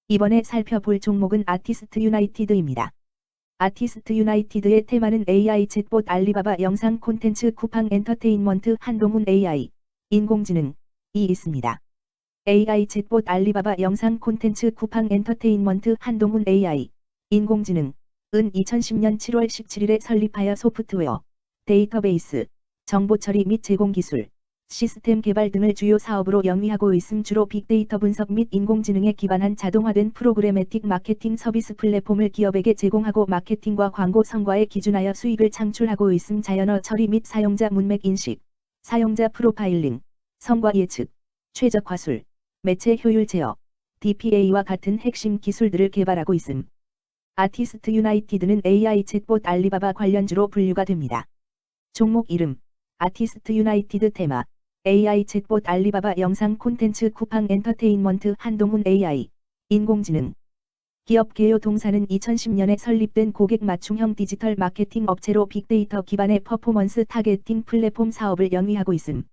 이번에 살펴볼 종목은 아티스트 유나이티드입니다. 아티스트 유나이티드의 테마는 AI 챗봇 알리바바 영상 콘텐츠 쿠팡 엔터테인먼트 한동훈 AI, 인공지능이 있습니다. AI 챗봇 알리바바 영상 콘텐츠 쿠팡 엔터테인먼트 한동훈 AI, 인공지능은 2010년 7월 17일에 설립하여 소프트웨어, 데이터베이스, 정보 처리 및 제공 기술, 시스템 개발 등을 주요 사업으로 영위하고 있음. 주로 빅데이터 분석 및 인공지능에 기반한 자동화된 프로그래매틱 마케팅 서비스 플랫폼을 기업에게 제공하고 마케팅과 광고 성과에 기준하여 수익을 창출하고 있음. 자연어 처리 및 사용자 문맥 인식, 사용자 프로파일링, 성과 예측, 최적화술, 매체 효율 제어, DPA와 같은 핵심 기술들을 개발하고 있음. 아티스트 유나이티드는 AI 챗봇 알리바바 관련주로 분류가 됩니다. 종목 이름, 아티스트 유나이티드 테마, AI 챗봇 알리바바 영상 콘텐츠 쿠팡 엔터테인먼트 한동훈 AI, 인공지능. 기업 개요 동사는 2010년에 설립된 고객 맞춤형 디지털 마케팅 업체로 빅데이터 기반의 퍼포먼스 타겟팅 플랫폼 사업을 영위하고 있음.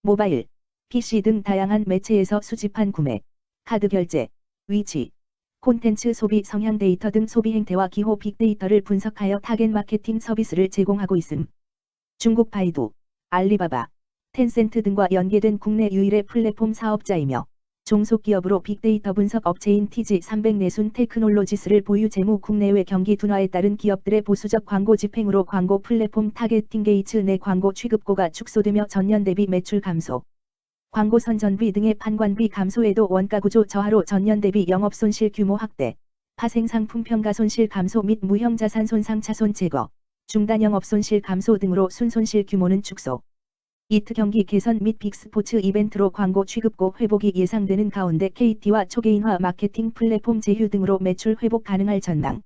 모바일, PC 등 다양한 매체에서 수집한 구매, 카드 결제, 위치, 콘텐츠 소비 성향 데이터 등 소비 행태와 기호 빅데이터를 분석하여 타겟 마케팅 서비스를 제공하고 있음. 중국 바이두, 알리바바, 텐센트 등과 연계된 국내 유일의 플랫폼 사업자이며 종속기업으로 빅데이터 분석 업체인 TG300 내순 테크놀로지스를 보유. 재무 국내외 경기 둔화에 따른 기업들의 보수적 광고 집행으로 광고 플랫폼 타겟팅 게이츠 내 광고 취급고가 축소되며 전년 대비 매출 감소, 광고 선전비 등의 판관비 감소에도 원가구조 저하로 전년 대비 영업손실 규모 확대, 파생상품 평가 손실 감소 및 무형자산 손상 차손 제거, 중단 영업손실 감소 등으로 순손실 규모는 축소. 이트 경기 개선 및 빅스포츠 이벤트로 광고 취급고 회복이 예상되는 가운데 KT와 초개인화 마케팅 플랫폼 제휴 등으로 매출 회복 가능할 전망.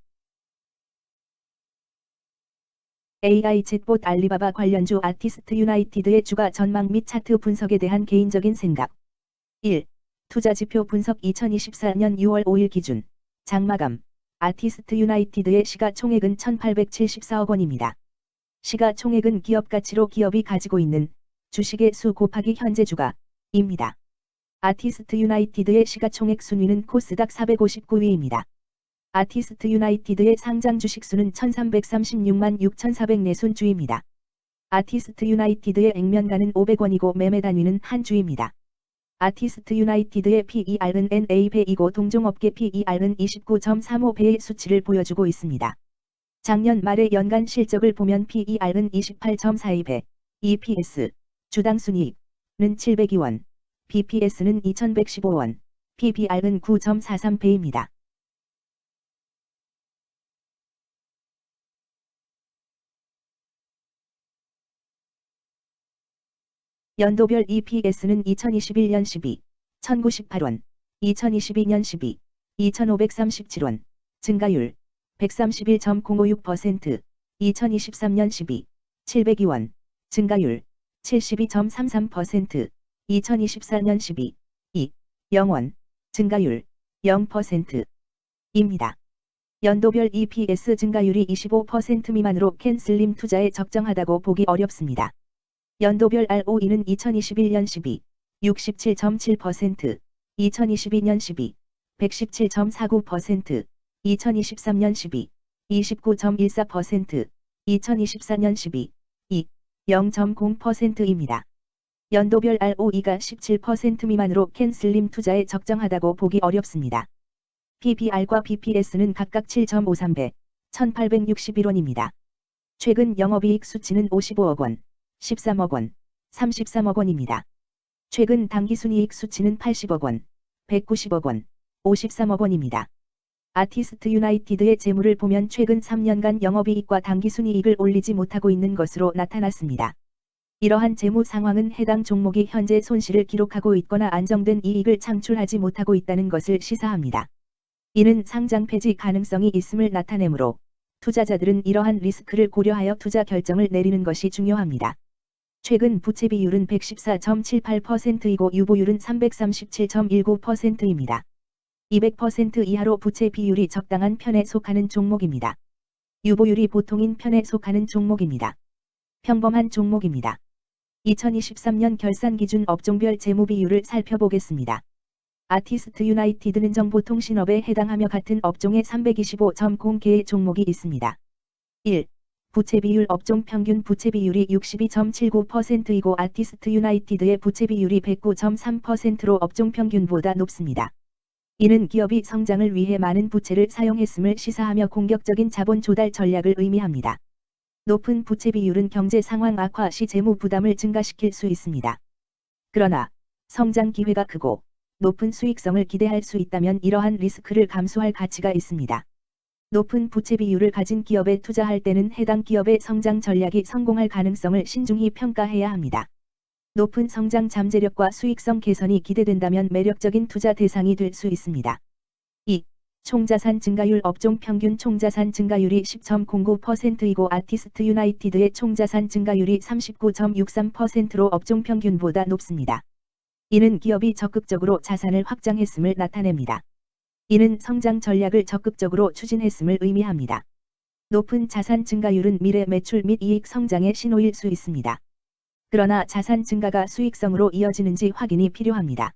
AI 챗봇 알리바바 관련주 아티스트 유나이티드의 주가 전망 및 차트 분석에 대한 개인적인 생각. 1. 투자지표 분석 2024년 6월 5일 기준 장마감 아티스트 유나이티드의 시가총액은 1874억 원입니다. 시가총액은 기업가치로 기업이 가지고 있는 주식의 수 곱하기 현재 주가입니다. 아티스트 유나이티드의 시가총액 순위는 코스닥 459위입니다. 아티스트 유나이티드의 상장 주식수는 1336만 6404 주입니다. 아티스트 유나이티드의 액면가는 500원이고 매매 단위는 한 주입니다. 아티스트 유나이티드의 PER은 NA100이고 동종업계 PER은 29.35배의 수치를 보여주고 있습니다. 작년 말의 연간 실적을 보면 PER은 28.42배, EPS, 주당 순이익은 702원, BPS는 2115원, PBR은 9.43배입니다. 연도별 EPS는 2021년 12, 1098원, 2022년 12, 2537원, 증가율 131.056%, 2023년 12, 702원, 증가율 72.33%, 2024년 12, 2, 0원, 증가율 0%입니다. 연도별 EPS 증가율이 25% 미만으로 캔슬림 투자에 적정하다고 보기 어렵습니다. 연도별 ROE는 2021년 12, 67.7%, 2022년 12, 117.49%, 2023년 12, 29.14%, 2024년 12, 2, 0.0%입니다. 연도별 ROE가 17% 미만으로 캔슬림 투자에 적정하다고 보기 어렵습니다. PBR과 BPS는 각각 7.53배, 1861원입니다. 최근 영업이익 수치는 55억 원, 13억 원, 33억 원입니다. 최근 당기순이익 수치는 80억 원, 190억 원, 53억 원입니다. 아티스트 유나이티드의 재물을 보면 최근 3년간 영업이익과 당기순이익을 올리지 못하고 있는 것으로 나타났습니다. 이러한 재무 상황은 해당 종목이 현재 손실을 기록하고 있거나 안정된 이익을 창출하지 못하고 있다는 것을 시사합니다. 이는 상장 폐지 가능성이 있음을 나타내므로 투자자들은 이러한 리스크를 고려하여 투자 결정을 내리는 것이 중요합니다. 최근 부채 비율은 114.78%이고 유보율은 337.19%입니다. 200% 이하로 부채 비율이 적당한 편에 속하는 종목입니다. 유보율이 보통인 편에 속하는 종목입니다. 평범한 종목입니다. 2023년 결산 기준 업종별 재무 비율을 살펴보겠습니다. 아티스트 유나이티드는 정보통신업에 해당하며 같은 업종에 325.0개의 종목이 있습니다. 1. 부채 비율 업종 평균 부채 비율이 62.79%이고 아티스트 유나이티드의 부채 비율이 109.3%로 업종 평균보다 높습니다. 이는 기업이 성장을 위해 많은 부채를 사용했음을 시사하며 공격적인 자본 조달 전략을 의미합니다. 높은 부채 비율은 경제 상황 악화 시 재무 부담을 증가시킬 수 있습니다. 그러나 성장 기회가 크고 높은 수익성을 기대할 수 있다면 이러한 리스크를 감수할 가치가 있습니다. 높은 부채 비율을 가진 기업에 투자할 때는 해당 기업의 성장 전략이 성공할 가능성을 신중히 평가해야 합니다. 높은 성장 잠재력과 수익성 개선이 기대된다면 매력적인 투자 대상이 될 수 있습니다. 2. 총자산 증가율 업종 평균 총자산 증가율이 10.09%이고 아티스트 유나이티드의 총자산 증가율이 39.63%로 업종 평균보다 높습니다. 이는 기업이 적극적으로 자산을 확장했음을 나타냅니다. 이는 성장 전략을 적극적으로 추진했음을 의미합니다. 높은 자산 증가율은 미래 매출 및 이익 성장의 신호일 수 있습니다. 그러나 자산 증가가 수익성으로 이어지는지 확인이 필요합니다.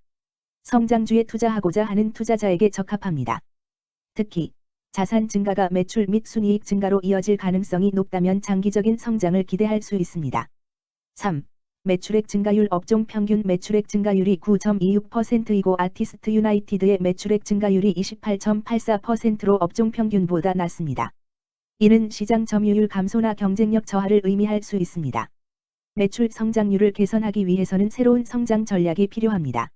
성장주에 투자하고자 하는 투자자에게 적합합니다. 특히 자산 증가가 매출 및 순이익 증가로 이어질 가능성이 높다면 장기적인 성장을 기대할 수 있습니다. 3. 매출액 증가율 업종 평균 매출액 증가율이 9.26%이고 아티스트 유나이티드의 매출액 증가율이 28.84%로 업종 평균보다 낮습니다. 이는 시장 점유율 감소나 경쟁력 저하를 의미할 수 있습니다. 매출 성장률을 개선하기 위해서는 새로운 성장 전략이 필요합니다.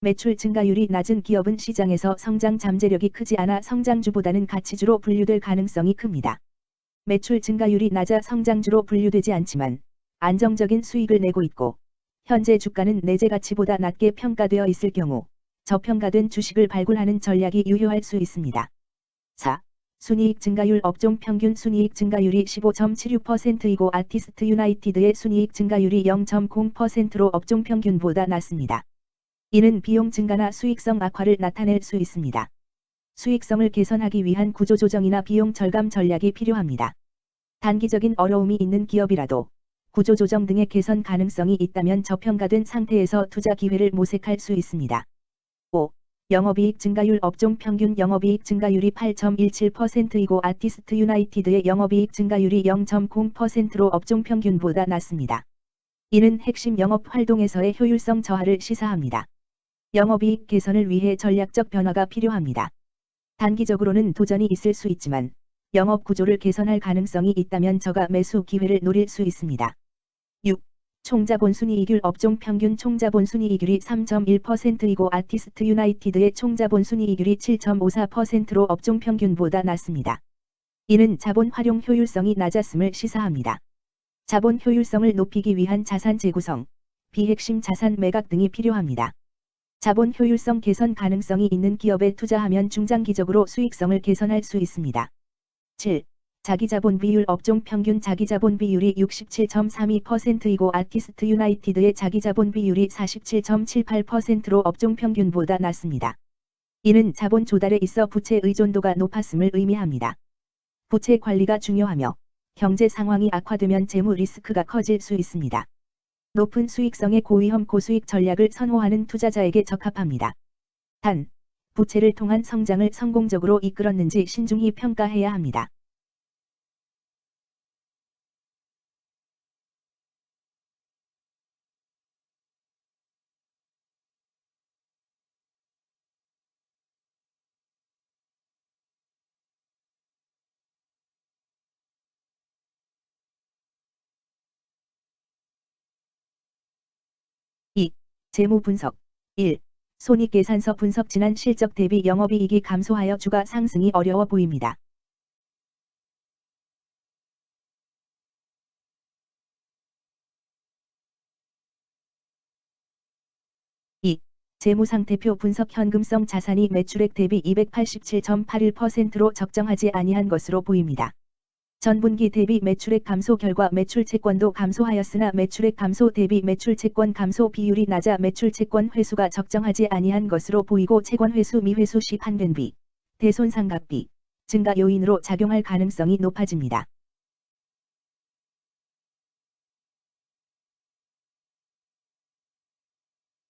매출 증가율이 낮은 기업은 시장에서 성장 잠재력이 크지 않아 성장주보다는 가치주로 분류될 가능성이 큽니다. 매출 증가율이 낮아 성장주로 분류되지 않지만 안정적인 수익을 내고 있고 현재 주가는 내재 가치보다 낮게 평가되어 있을 경우 저평가된 주식을 발굴하는 전략이 유효할 수 있습니다. 4. 순이익 증가율 업종 평균 순이익 증가율이 15.76%이고 아티스트 유나이티드의 순이익 증가율이 0.0%로 업종 평균보다 낮습니다. 이는 비용 증가나 수익성 악화를 나타낼 수 있습니다. 수익성을 개선하기 위한 구조조정이나 비용 절감 전략이 필요합니다. 단기적인 어려움이 있는 기업이라도 구조조정 등의 개선 가능성이 있다면 저평가된 상태에서 투자 기회를 모색할 수 있습니다. 5. 영업이익 증가율 업종 평균 영업이익 증가율이 8.17%이고 아티스트 유나이티드의 영업이익 증가율이 0.0%로 업종 평균보다 낮습니다. 이는 핵심 영업 활동에서의 효율성 저하를 시사합니다. 영업이익 개선을 위해 전략적 변화가 필요합니다. 단기적으로는 도전이 있을 수 있지만 영업 구조를 개선할 가능성이 있다면 저가 매수 기회를 노릴 수 있습니다. 6. 총자본 순이익률 업종 평균 총자본 순이익률이 3.1%이고 아티스트 유나이티드의 총자본 순이익률이 7.54%로 업종 평균보다 낮습니다. 이는 자본 활용 효율성이 낮았음을 시사합니다. 자본 효율성을 높이기 위한 자산 재구성, 비핵심 자산 매각 등이 필요합니다. 자본 효율성 개선 가능성이 있는 기업에 투자하면 중장기적으로 수익성을 개선할 수 있습니다. 7. 자기자본 비율 업종 평균 자기자본 비율이 67.32%이고 아티스트 유나이티드의 자기자본 비율이 47.78%로 업종 평균보다 낮습니다. 이는 자본 조달에 있어 부채 의존도가 높았음을 의미합니다. 부채 관리가 중요하며 경제 상황이 악화되면 재무 리스크가 커질 수 있습니다. 높은 수익성의 고위험 고수익 전략을 선호하는 투자자에게 적합합니다. 단, 부채를 통한 성장을 성공적으로 이끌었는지 신중히 평가해야 합니다. 재무 분석 1. 손익계산서 분석 지난 실적 대비 영업이익이 감소하여 주가 상승이 어려워 보입니다. 2. 재무상태표 분석 현금성 자산이 매출액 대비 287.81%로 적정하지 아니한 것으로 보입니다. 전분기 대비 매출액 감소 결과 매출채권도 감소하였으나 매출액 감소 대비 매출채권 감소 비율이 낮아 매출채권 회수가 적정하지 아니한 것으로 보이고 채권 회수 미회수 시 판변비, 대손상각비 증가 요인으로 작용할 가능성이 높아집니다.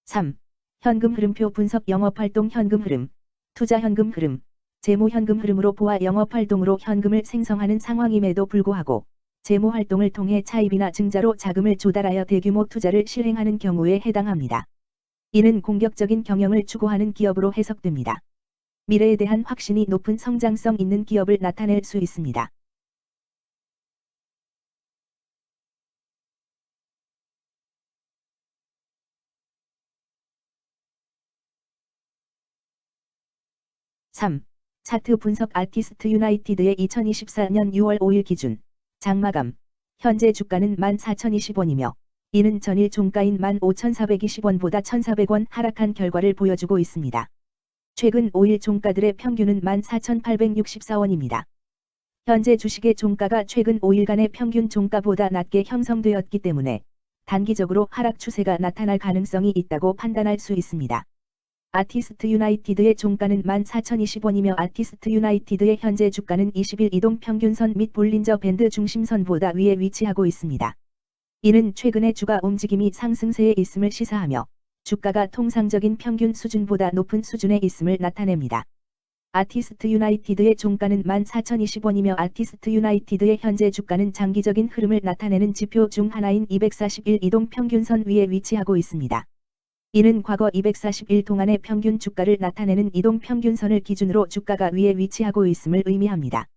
3. 현금 흐름표 분석 영업활동 현금 흐름, 투자 현금 흐름, 재무 현금 흐름으로 보아 영업활동으로 현금을 생성하는 상황임에도 불구하고 재무 활동을 통해 차입이나 증자로 자금을 조달하여 대규모 투자를 실행하는 경우에 해당합니다. 이는 공격적인 경영을 추구하는 기업으로 해석됩니다. 미래에 대한 확신이 높은 성장성 있는 기업을 나타낼 수 있습니다. (3) 차트 분석 아티스트 유나이티드의 2024년 6월 5일 기준 장마감 현재 주가는 14,020원이며 이는 전일 종가인 15,420원보다 1,400원 하락한 결과를 보여주고 있습니다. 최근 5일 종가들의 평균은 14,864원입니다. 현재 주식의 종가가 최근 5일간의 평균 종가보다 낮게 형성되었기 때문에 단기적으로 하락 추세가 나타날 가능성이 있다고 판단할 수 있습니다. 아티스트 유나이티드의 종가는 14,020원이며 아티스트 유나이티드의 현재 주가는 20일 이동 평균선 및 볼린저 밴드 중심선보다 위에 위치하고 있습니다. 이는 최근의 주가 움직임이 상승세에 있음을 시사하며 주가가 통상적인 평균 수준보다 높은 수준에 있음을 나타냅니다. 아티스트 유나이티드의 종가는 14,020원이며 아티스트 유나이티드의 현재 주가는 장기적인 흐름을 나타내는 지표 중 하나인 241 이동 평균선 위에 위치하고 있습니다. 이는 과거 241 동안의 평균 주가를 나타내는 이동 평균선을 기준으로 주가가 위에 위치하고 있음을 의미합니다.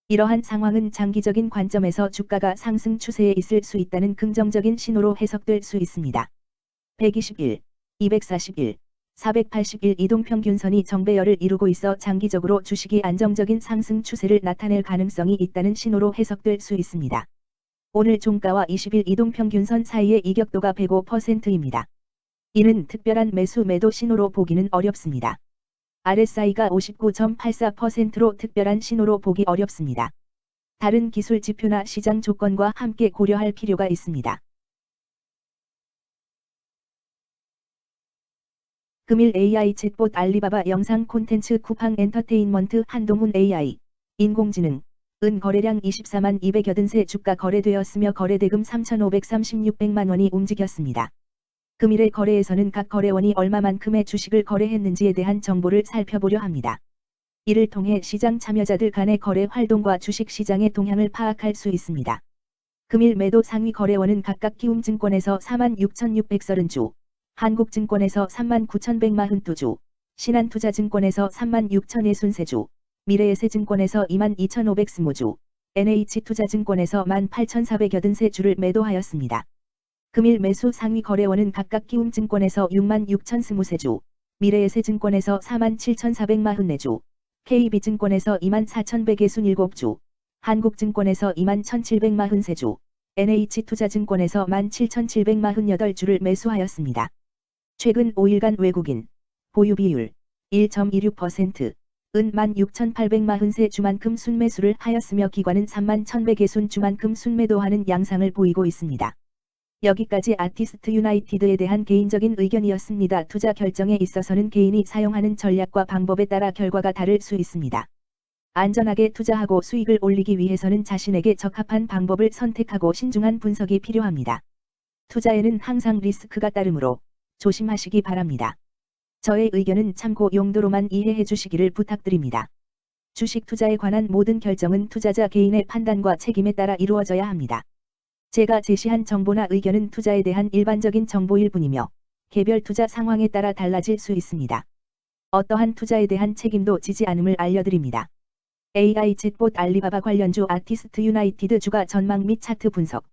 이러한 상황은 장기적인 관점에서 주가가 상승 추세에 있을 수 있다는 긍정적인 신호로 해석될 수 있습니다. 121, 241, 481 이동평균선이 정배열을 이루고 있어 장기적으로 주식이 안정적인 상승 추세를 나타낼 가능성이 있다는 신호로 해석될 수 있습니다. 오늘 종가와 20일 이동평균선 사이의 이격도가 105%입니다. 이는 특별한 매수 매도 신호로 보기는 어렵습니다. RSI가 59.84%로 특별한 신호로 보기 어렵습니다. 다른 기술 지표나 시장 조건과 함께 고려할 필요가 있습니다. 금일 AI 챗봇 알리바바 영상 콘텐츠 쿠팡 엔터테인먼트 한동훈 AI 인공지능 은 거래량 24만 280세 주가 거래되었으며 거래대금 3,536백만 원이 움직였습니다. 금일의 거래에서는 각 거래원이 얼마만큼의 주식을 거래했는지에 대한 정보를 살펴보려 합니다. 이를 통해 시장 참여자들 간의 거래 활동과 주식 시장의 동향을 파악할 수 있습니다. 금일 매도 상위 거래원은 각각 키움증권에서 46,630주, 한국증권에서 39,142주, 신한투자증권에서 36,063주, 미래에셋증권에서 22,520주, NH투자증권에서 18,483주를 매도하였습니다. 금일 매수 상위 거래원은 각각 키움증권에서 66,020주, 미래에셋증권에서 47,444주, KB증권에서 24,167주, 한국증권에서 21,743주, NH투자증권에서 17,748주를 매수하였습니다. 최근 5일간 외국인 보유 비율 1.26%, 은 16,843주만큼 순매수를 하였으며 기관은 31,100개순주만큼 순매도하는 양상을 보이고 있습니다. 여기까지 아티스트 유나이티드에 대한 개인적인 의견이었습니다. 투자 결정에 있어서는 개인이 사용하는 전략과 방법에 따라 결과가 다를 수 있습니다. 안전하게 투자하고 수익을 올리기 위해서는 자신에게 적합한 방법을 선택하고 신중한 분석이 필요합니다. 투자에는 항상 리스크가 따르므로 조심하시기 바랍니다. 저의 의견은 참고 용도로만 이해해 주시기를 부탁드립니다. 주식 투자에 관한 모든 결정은 투자자 개인의 판단과 책임에 따라 이루어져야 합니다. 제가 제시한 정보나 의견은 투자에 대한 일반적인 정보일 뿐이며 개별 투자 상황에 따라 달라질 수 있습니다. 어떠한 투자에 대한 책임도 지지 않음을 알려드립니다. AI 챗봇 알리바바 관련주 아티스트 유나이티드 주가 전망 및 차트 분석